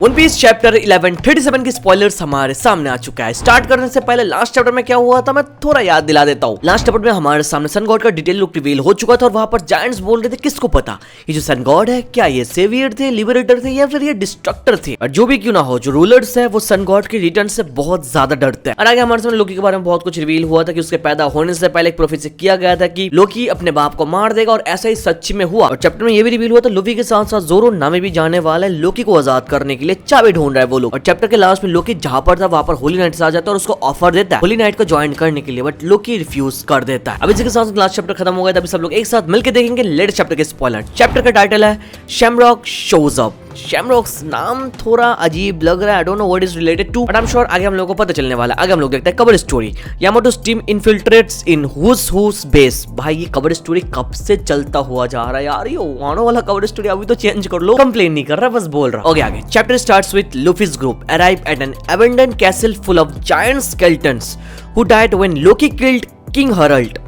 One piece chapter 1137 की spoilers हमारे सामने आ चुका है। स्टार्ट करने से पहले लास्ट चैप्टर में क्या हुआ था मैं थोड़ा याद दिला देता हूँ। लास्ट चैप्टर में हमारे सामने सन गॉड का डिटेल लुक रिवील हो चुका था और वहां पर जायंट्स बोल रहे थे किसको पता ये जो सन गॉड है क्या ये सेवियर थे, लिबरेटर थे या फिर ये डिस्ट्रक्टर थे। और जो भी क्यों ना हो, जो रूलर्स है वो सन गॉड के रिटर्न से बहुत ज्यादा डरते हैं। और आगे हमारे सामने लोकी के बारे में बहुत कुछ रिवील हुआ था कि उसके पैदा होने से पहले एक प्रोफेसी किया गया था कि लोकी अपने बाप को मार देगा और ऐसा ही सच्ची में हुआ। और चैप्टर में ये भी रिवील हुआ था लूफी के साथ साथ जोरो नामे भी जाने वाला है लोकी को आजाद करने के लिए चाबी ढूंढ रहा है वो लोग। और चैप्टर के लास्ट में लोकी जहां पर था वहां पर होली नाइट आ जाता है और उसको ऑफर देता है होली नाइट को ज्वाइन करने के लिए, बट लोकी रिफ्यूज कर देता है। अब इसी के साथ लास्ट चैप्टर खत्म हो गया था। अभी सब लोग एक साथ मिलकर देखेंगे लेटेस्ट चैप्टर के स्पॉइलर। चैप्टर का टाइटल है शैमरॉक शोज अप। शैमरॉक्स नाम थोड़ा अजीब लग रहा है, I don't know what is related to, but I am sure आगे हम लोगों को पता चलने वाला है। आगे हम लोग देखते हैं cover story. Yamato's team infiltrates in whose base. भाई ये कवर स्टोरी कब से चलता हुआ जा रहा है यार, ये वानो वाला कवर स्टोरी अभी तो चेंज कर लो। कंप्लेन नहीं कर रहा, बस बोल रहा। ओके आगे chapter starts with Luffy's group arrive at an abandoned castle full of giant skeletons who died when Loki killed King Harald.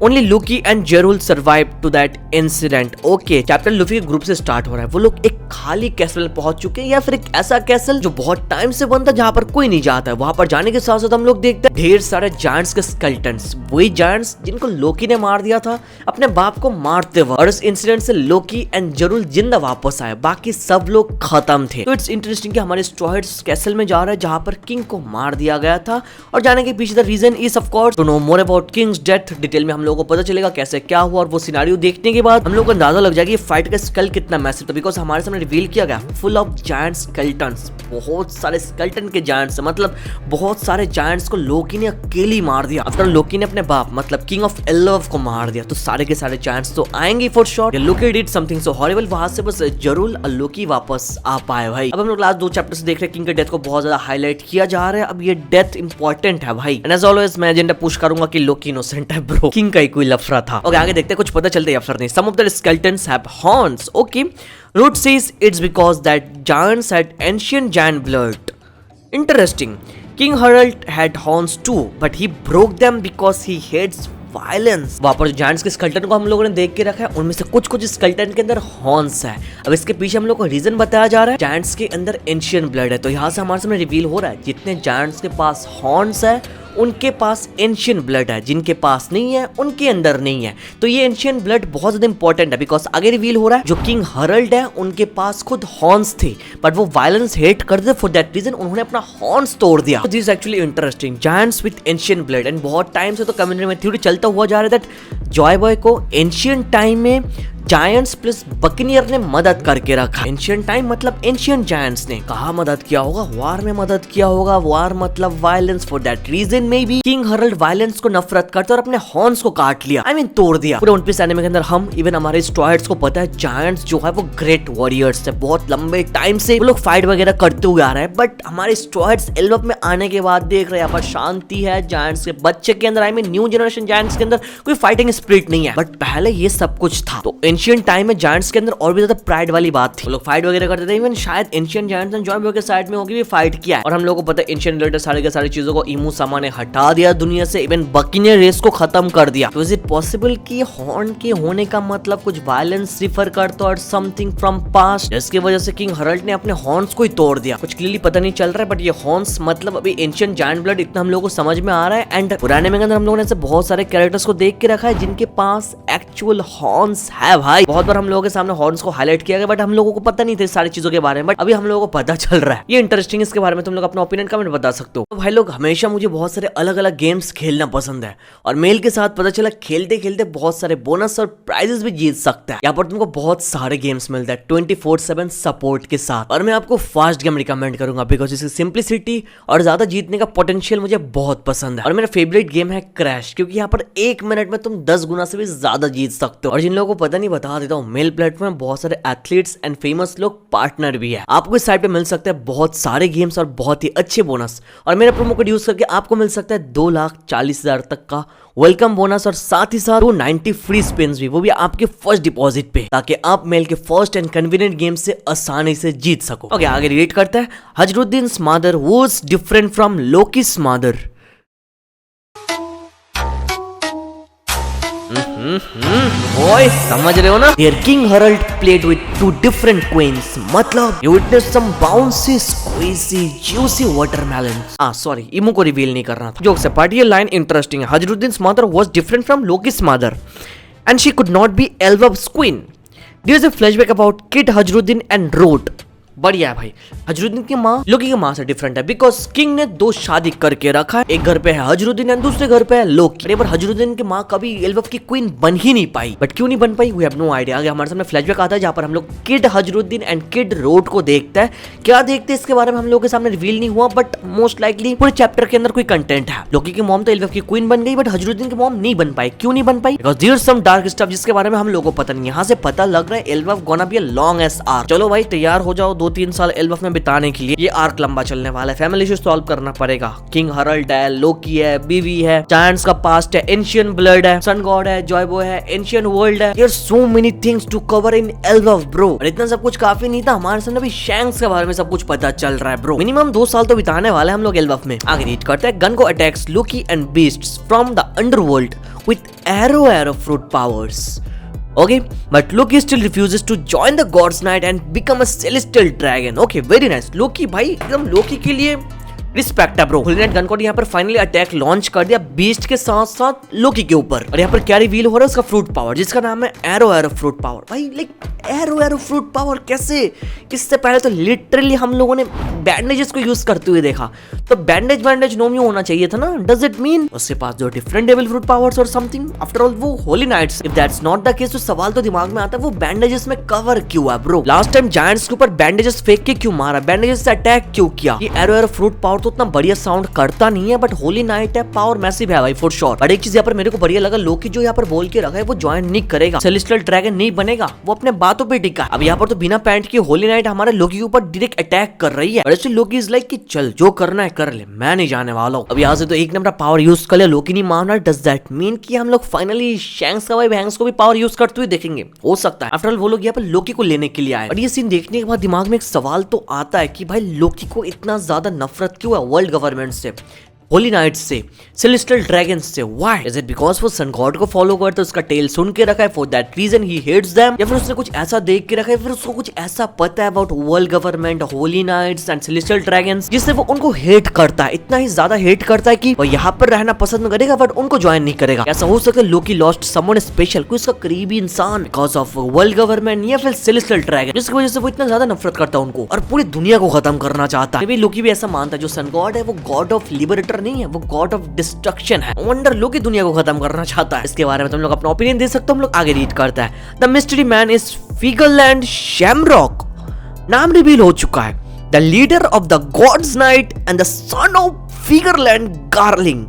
Only Loki and Geralt survived to that incident. Okay, chapter Luffy के group से start हो रहा है। वो लोग एक खाली castle में पहुंच चुके हैं या फिर एक ऐसा कैसल जो बहुत टाइम से बनता है जहां पर कोई नहीं जाता है। वहां पर जाने के साथ साथ हम लोग देखते हैं ढेर सारे जायंट्स के स्केलेटन्स, वही जायंट्स जिनको लोकी ने मार दिया था अपने बाप को मारते वक्त। और इस इंसिडेंट से लोकी एंड जेरुल्ट जिंदा वापस आए, बाकी सब लोग खत्म थे। तो इट्स इंटरेस्टिंग कि हमारे स्ट्रॉ हैट्स कैसल में जा रहा है जहां पर किंग को मार दिया गया था। और जाने के पीछे the reason is of course to know more about king's death. Detail में हम लोगों को पता चलेगा कैसे क्या हुआ और वो सिनेरियो देखने के बाद हम लोग को अंदाजा लग जाएगा ये फाइट का स्केल कितना मैसिव था। बिकॉज हमारे सामने रिवील किया गया फुल ऑफ जायंट स्केलेटन्स, बहुत सारे स्केलेटन के जायंट्स, मतलब बहुत सारे जायंट्स को लोकी ने अकेले मार दिया। आफ्टर लोकी ने अपने बाप मतलब किंग ऑफ एल्लव को मार दिया तो सारे के सारे जायंट्स तो आएंगे for sure. Loki did something so horrible, वहां से बस जरूर लोकी वापस आ पाए। भाई अब हम लोग लास्ट दो चैप्टर से देख रहे हैं किंग के डेथ को बहुत ज्यादा हाईलाइट किया जा रहा है। अब ये डेथ इंपॉर्टेंट है भाई, एंड एज ऑलवेज मैं एजेंडा पुश करूंगा कि लोकी इनोसेंट है ब्रो, किंग का ही कोई लफड़ा था। ओके आगे देखते हैं कुछ पता चलता है अफसर नहीं। Some of the skeletons have horns. Okay Root says it's because that giants had ancient giant blood. Interesting. King Harald had horns too, but he broke them because he hates violence. वहां पर giants के skeleton को हम लोगों ने देख के रखा है, उनमें से कुछ स्केलेटन के अंदर हॉर्न्स है। अब इसके पीछे हम लोग को रीजन बताया जा रहा है जायंट्स के अंदर एंशिएंट ब्लड है। तो यहाँ से हमारे सामने रिवील हो रहा है जितने जायंट्स के पास हॉर्न्स है उनके पास एंशिएंट ब्लड है, जिनके पास नहीं है उनके अंदर नहीं है। तो ये एंशिएंट ब्लड बहुत ज्यादा इंपॉर्टेंट है बिकॉज आगे रिवील हो रहा है जो किंग हरल्ड है उनके पास खुद हॉर्न्स थे बट वो वायलेंस हेट करते, फॉर दैट रीजन उन्होंने अपना हॉर्न्स तोड़ दिया। This is actually interesting, giants with ancient blood. And बहुत टाइम से तो कम्युनिटी में थ्योरी चलता हुआ जा रहा है दैट जॉय बॉय को एंशिएंट टाइम में जायंट्स प्लस बकनियर ने मदद करके रखा। एंशिएंट टाइम मतलब एंशिएंट जायंट्स ने कहा मदद किया होगा, वार में मदद किया होगा, वार मतलब वायलेंस, फॉर दैट रीजन में भी किंग हरल्ड वायलेंस को नफरत करते और अपने हॉर्न्स को काट लिया, आई मीन तोड़ दिया। पूरे वन पीस एनिमे के अंदर हम इवन हमारे स्ट्रॉ हैट्स को पता है जायंट्स जो है वो ग्रेट वॉरियर्स है, बहुत लंबे टाइम से वो लोग फाइट वगैरह करते हुए आ रहे हैं। बट हमारे स्ट्रॉ हैट्स एल्बम में आने के बाद देख रहे हैं यहाँ पर शांति है जायंट्स के बच्चे के अंदर, I mean new generation giants के अंदर कोई फाइटिंग स्पिरिट नहीं है। बट पहले ये सब कुछ था। तो एंशिएंट टाइम में जायंट्स के अंदर और भी ज्यादा प्राइड वाली बात थी, वो लोग फाइट वगैरह करते थे। इवन शायद एंशिएंट जायंट्स ने जॉय बॉय के साइड में होकर भी फाइट किया है। और हम लोगों को पता है एंशिएंट रिलेटेड सारे के सारी चीजों को इमू सामा ने हटा दिया दुनिया से, इवन बकी ने रेस को खत्म कर दिया। तो इज इट पॉसिबल कि हॉर्न के होने का मतलब कुछ वायलेंस रिफर करता और समथिंग फ्रॉम पास्ट, जिसकी वजह से किंग हरल्ड ने अपने हॉर्न्स को ही तोड़ दिया। कुछ क्लियरली पता नहीं चल रहा है बट ये हॉर्न्स मतलब अभी एंशिएंट जायंट ब्लड इतना हम लोगों को समझ में आ रहा है। एंड पुराने में अंदर हम लोगों ने ऐसे बहुत सारे कैरेक्टर्स को देख के रखा है जिनके पास एक्चुअल हॉर्न्स है। भाई बहुत बार हम लोगों के सामने हॉर्न्स को हाईलाइट किया गया बट हम लोगों को पता नहीं था सारी चीजों के बारे में, बट अभी हम लोगों को पता चल रहा है। ये इंटरेस्टिंग, इसके बारे में तुम लोग अपना ओपिनियन कमेंट बता सकते हो। तो भाई लोग हमेशा मुझे बहुत सारे अलग अलग गेम्स खेलना पसंद है और मेल के साथ पता चला खेलते खेलते बहुत सारे बोनस और प्राइजेस भी जीत सकता है। यहाँ पर तुमको बहुत सारे गेम्स मिलता है 24/7 सपोर्ट के साथ। और मैं आपको फास्ट गेम रिकमेंड करूंगा बिकॉज इसकी सिंप्लिसिटी और ज्यादा जीतने का पोटेंशियल मुझे बहुत पसंद है। और मेरा फेवरेट गेम है क्रैश, क्योंकि यहाँ पर 1 मिनट में तुम 10 गुना से भी ज्यादा जीत सकते हो। और जिन लोगों को पता नहीं बता देता हूँ, मेल प्लेटफॉर्म में बहुत सारे एथलीट्स एंड फेमस लोग पार्टनर भी है। आपको इस साइट पे मिल सकता है बहुत सारे गेम्स और बहुत ही अच्छे बोनस। और मेरा प्रोमो कोड यूज करके आपको मिल सकता है 2,40,000 तक का वेलकम बोनस और साथ ही साथ 290 फ्री स्पिन्स भी, वो भी आपके फर्स्ट डिपॉजिट पे, ताकि आप मेल के फर्स्ट एंड कन्वीनियंट गेम से आसानी से जीत सको। ओके आगे रीड करता है। Hajrudin's mother was different from Loki's mother. ओए समझ रहे हो ना? Their king Harald played with two different queens. मतलब you witnessed some bouncy, squeezy, juicy watermelons. Sorry, इमो को रिवील नहीं करना था। जोक्स अपार्ट, ये लाइन इंटरेस्टिंग है। Hajruddin's mother was different from Loki's mother, and she could not be Elvaf's queen. There's a flashback about Kid Hajruddin and Roth. बढ़िया है भाई। हजरुद्दीन की माँ लोकी की माँ से डिफरेंट है बिकॉज किंग ने दो शादी करके रखा है। एक घर पे है हजरुद्दीन एंड दूसरे घर पे है लोकी। पर हजरुद्दीन की माँ कभी एल्वफ की क्वीन बन ही नहीं पाई। बट क्यों नहीं बन पाई, वी हैव नो आइडिया। आगे हमारे सामने फ्लैशबैक आता है जहाँ पर हम लोग किड हजरुद्दीन एंड किड रोड को देखते हैं। क्या देखते हैं इसके बारे में हम लोगों के सामने रिवील नहीं हुआ, बट मोस्ट लाइकली पूरे चैप्टर के अंदर कोई कंटेंट है। लोकी की मॉम तो एल्वफ की क्वीन बन गई, बट हजरुद्दीन की मॉम नहीं बन पाई। क्यों नहीं बन पाई? Because there is some dark stuff जिसके बारे में हम लोगों को पता नहीं। यहाँ से पता लग रहा है Elbaf gonna be a long ass arc. चलो भाई तैयार हो जाओ 2-3 साल एल्वफ में बिताने के लिए। ये आर्क लंबा चलने वाला है। फैमिली इश्यूज सॉल्व करना पड़ेगा। किंग हरल्ड है, लोकी है, बीवी है, जायंट्स का पास्ट है, एंशियंट ब्लड है, सन गॉड है, जॉय बॉय है, एंशियंट वर्ल्ड है। There are so many things to cover in Elbaf bro. और इतना सब कुछ काफी नहीं था, हमारे सामने अभी शैंक्स के बारे में सब कुछ पता चल रहा है ब्रो। मिनिमम 2 साल तो बिताने वाले हम लोग एल्वफ में। आगे रीड करते हैं। गन को attacks Loki and beasts from the underworld with arrow fruit powers. Okay, but Loki still refuses to join the God's Night and become a celestial dragon. Okay, very nice. Loki भाई एकदम लोकी के लिए respect है bro. Holi night gun को यहाँ पर finally attack launch कर दिया बीस्ट के साथ साथ लोकी के ऊपर। और यहाँ पर क्या रिवील हो रहा है उसका फ्रूट पावर, जिसका नाम है एरो फ्रूट पावर। भाई लाइक एरो फ्रूट पावर कैसे? इससे पहले तो लिटरली हम लोगों ने बैंडेजेस को यूज करते हुए देखा, तो बैंडेज नोमियो होना चाहिए था ना। डज इट मीन उसके पास जो डिफरेंट डेविल फ्रूट पावर्स और समथिंग? आफ्टर ऑल वो holy knights. If that's not the case तो सवाल तो दिमाग में आता है वो बैंडेजेस में कवर क्यों है ब्रो? लास्ट टाइम जायंट्स के ऊपर बैंडेजेस फेंक के क्यों मारा? बैंडेजेस से अटैक क्यों किया? ये एरो फ्रूट पावर तो उतना बढ़िया साउंड करता नहीं है, बट होली नाइट है, पावर मैसिव है भाई फॉर श्योर। बट एक चीज यहाँ पर मेरे को बढ़िया लगा, लोकी जो यहाँ पर बोल के रखा है वो ज्वाइन नहीं करेगा, सेलेस्टियल ड्रैगन नहीं बनेगा, वो अपने बातों पे टिका। अब यहाँ पर तो बिना पैंट की होली नाइट हमारे लोकी के ऊपर डायरेक्ट अटैक कर रही है। बट लोकी इज लाइक कि चल जो करना है कर ले, मैं नहीं जाने वाला हूँ। अब यहाँ से तो एक नंबर पावर यूज कर ले, लोकी नहीं मान रहा। डज दैट मीन कि हम लोग फाइनली शैंक्स का भाई हैंक्स को भी पावर यूज करते हुए देखेंगे? हो सकता है। आफ्टर ऑल वो लोग यहाँ पर लोकी को लेने के लिए आए। और ये सीन देखने के बाद दिमाग में एक सवाल तो आता है कि भाई लोकी को इतना ज्यादा नफरत क्यों है वर्ल्ड गवर्नमेंट से, होली नाइट से, सेलेस्टियल ड्रैगन से? व्हाई? इज इट बिकॉज वो सन गॉड को फॉलो करते उसका टेल सुन के रखा है, for that reason he hates them? या फिर उसने कुछ ऐसा देख के रखा है, फिर उसको कुछ ऐसा पता है about world government, holy knights and celestial dragons, जिससे वो उनको हेट करता है, इतना ही ज्यादा हेट करता है कि वो यहाँ पर रहना पसंद करेगा बट उनको ज्वाइन नहीं करेगा? ऐसा हो सकता है लोकी लॉस्ट समवन स्पेशल, कोई उसका करीबी इंसान, बिकॉज ऑफ वर्ल्ड गवर्नमेंट या फिर सेलेस्टियल ड्रैगन, जिसकी वजह से वो इतना ज्यादा नफरत करता है उनको और पूरी दुनिया को खत्म करना चाहता है। लोकी भी ऐसा मानता है जो सन गॉड है वो गॉड ऑफ लिबरेटर नहीं है, वो गॉड ऑफ डिस्ट्रक्शन है। वंडर लोकी दुनिया को खत्म करना चाहता है। इसके बारे में तुम लोग अपना ओपिनियन दे सकते हो। हम लोग आगे रीड करता है। The mystery man is Figarland Shamrock. नाम रिवील हो चुका है। The leader of the gods knight and the son of Figarland Garling.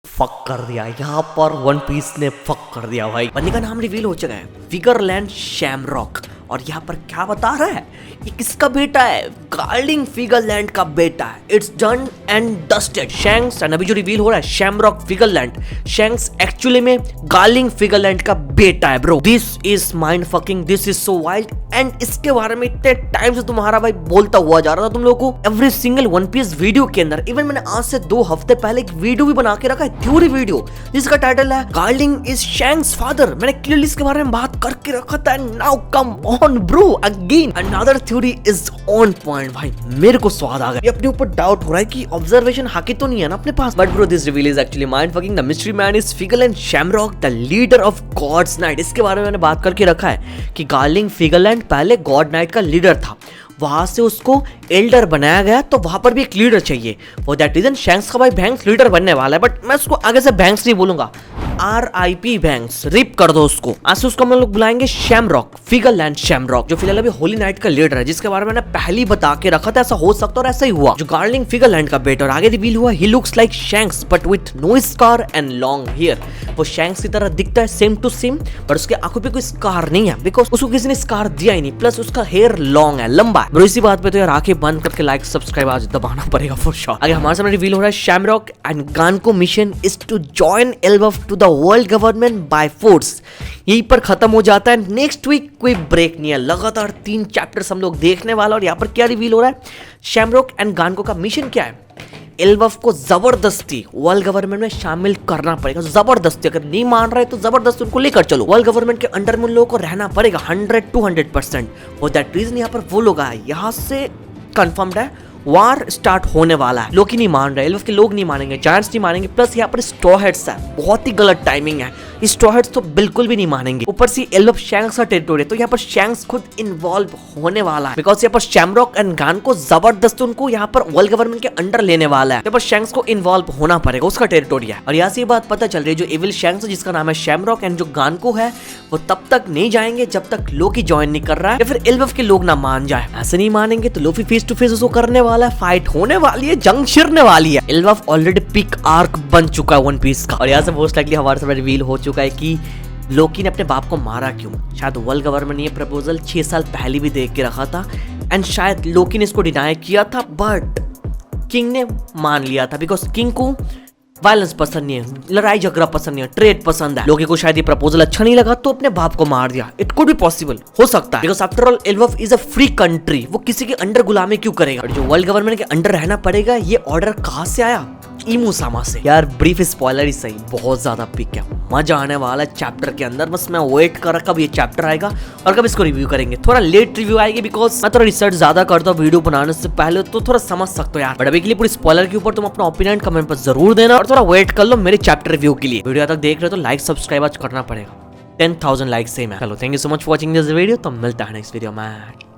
Fuck कर दिया यहाँ पर, वन पीस ने फक कर दिया भाई। बंदे का नाम रिवील हो चुका है, फिगरलैंड शैमरॉक। और यहाँ पर क्या बता रहा है, ये किसका बेटा है? गार्लिंग फिगरलैंड का बेटा है। It's done and dusted. Shanks, and अभी जो रिवील हो रहा है शैमरॉक फिगरलैंड, शैंक्स एक्चुअली में गार्लिंग फिगरलैंड का बेटा है bro. This is mind fucking, this is so wild. And इसके बारे में इतने टाइम से तुम्हारा भाई बोलता हुआ जा रहा था तुम लोगों को every single One Piece video के अंदर। इवन मैंने आज से 2 हफ्ते पहले एक वीडियो भी बना के रखा है, थ्योरी वीडियो, जिसका टाइटल है गार्लिंग इज शैंक्स फादर। मैंने क्लियरली इसके बारे में बात करके रखा था। Now come on bro, again another theory is on point. भाई मेरे को स्वाद आ गया। ये अपने ऊपर डाउट हो रहा है कि ऑब्जर्वेशन हाकी तो नहीं है ना अपने पास। But bro this reveal is actually mind fucking. The mystery man is Figarland Shamrock, the leader of gods knight. इसके बारे में मैंने बात करके रखा है कि गार्लिंग फिगरलैंड पहले गॉड नाइट का लीडर था, वहां से उसको एल्डर बनाया गया, तो वहां पर भी एक लीडर चाहिए। फॉर दैट रीजन शैंक्स का भाई बैंक्स लीडर बनने वाला है। बट मैं उसको आगे से बैंक्स नहीं बोलूंगा, RIP बैंक्स, रिप कर दो उसको। आज से उसको हम लोग बुलाएंगे शैमरॉक, फिगरलैंड शैमरॉक, जो फिलहाल अभी होली नाइट का लीडर है, जिसके बारे में मैंने पहले ही बता के रखा था ऐसा हो सकता और ऐसा ही हुआ। जो गार्लिंग फिगरलैंड का बेटा, और आगे रिवील हुआ he looks like Shanks but with no scar and long hair. वो शैंक्स की तरह दिखता है सेम टू सेम, पर उसके आंखों पे कोई स्कार नहीं है, बिकॉज उसको किसी ने स्कार दिया ही नहीं। प्लस उसका हेयर लॉन्ग है, लंबा है। इसी बात पे तो यार आंखें बंद करके लाइक सब्सक्राइब आज दबाना पड़ेगा फॉर श्योर। आगे हमारे सामने रिवील हो रहा है Shamrock and Gunko mission is to join Elbaf to the world government by force. यहीं पर खत्म हो जाता है। नेक्स्ट वीक कोई ब्रेक नहीं है, लगातार 3 चैप्टर्स हम लोग देखने वाला। और यहाँ पर क्या रिवील हो रहा है, शैमरॉक एंड गानको का मिशन क्या है? एल्बफ को जबरदस्ती वर्ल्ड गवर्नमेंट में शामिल करना पड़ेगा, जबरदस्ती। अगर नहीं मान रहे तो जबरदस्ती उनको लेकर चलो, वर्ल्ड गवर्नमेंट के अंडर में उन लोगों को रहना पड़ेगा 100-200%। फॉर दैट रीजन यहाँ पर वो लोग आए, यहाँ से कंफर्म्ड है वार स्टार्ट होने वाला है। लोग ही नहीं मान रहे, एल्फ के लोग नहीं मानेंगे, जायंट्स नहीं मानेंगे, प्लस यहाँ पर स्ट्रॉ हेड्स है, बहुत ही गलत टाइमिंग है। स्ट्रॉ हेड्स तो बिल्कुल भी नहीं मानेंगे। ऊपर से एल्फ शैंक्स का टेरिटोरी है, तो यहाँ पर शैंक्स खुद इन्वॉल्व होने वाला है, बिकॉज यहाँ पर शैमरॉक एंड गान को जबरदस्त उनको यहाँ पर वर्ल्ड गवर्नमेंट के अंडर लेने वाला है। यहाँ पर शैंक्स को इन्वॉल्व होना पड़ेगा, उसका टेरिटोरी है। और यहाँ से ये बात पता चल रही है, जो एविल शैंक्स है जिसका नाम है शैमरॉक एंड जो गान को है, वो तब तक नहीं जाएंगे जब तक लोकी ज्वाइन नहीं कर रहा है, या फिर एल्फ के लोग ना मान जाए। ऐसे नहीं मानेंगे तो लोकी फेस टू फेस उसको करने वाला है, फाइट होने वाली है, जंग छिड़ने वाली है। एल्फ ऑलरेडी पिक आर्क बन चुका है वन पीस का। और यहाँ से मोस्ट लाइकली हमारे सामने रिवील हो चुका है कि लोकी ने अपने बाप को मारा क्यों। शायद वर्ल्ड गवर्नमेंट ने ये प्रपोजल 6 साल पहले भी देख के रखा था, एंड शायद लोकी ने इसको डिनाई किया था, बट किंग ने मान लिया था, बिकॉज किंग को वायलेंस पसंद नहीं है, लड़ाई झगड़ा पसंद नहीं है, ट्रेड पसंद है। लोकी को शायद ये प्रपोजल अच्छा नहीं लगा तो अपने बाप को मार दिया। इट कुड बी पॉसिबल, हो सकता है, because after all elf is a free country, वो किसी के अंडर गुलामी क्यों करेगा। और जो वर्ल्ड गवर्नमेंट के अंडर रहना पड़ेगा, ये ऑर्डर कहाँ से आया, इमू सामा से। यार ब्रीफ स्पॉइलर ही सही, बहुत ज्यादा पिक है, मजा आने वाला है चैप्टर के अंदर। बस मैं वेट कर रहा कब ये चैप्टर आएगा और कब इसको रिव्यू करेंगे। थोड़ा लेट रिव्यू आएगी, बिकॉज मैं थोड़ा रिसर्च ज्यादा करता हूँ वीडियो बनाने से पहले, तो थोड़ा समझ सकते हो यार। बट अभी के लिए पूरी स्पॉइलर के ऊपर तुम अपना ओपिनियन कमेंट पर जरूर देना, और थोड़ा वेट कर लो मेरे चैप्टर रिव्यू के लिए। वीडियो तक देख रहे हो तो लाइक सब्सक्राइब आज करना पड़ेगा, 10,000 लाइक से मैं। चलो thank you so much for watching this video, तो मिलता है नेक्स्ट वीडियो में।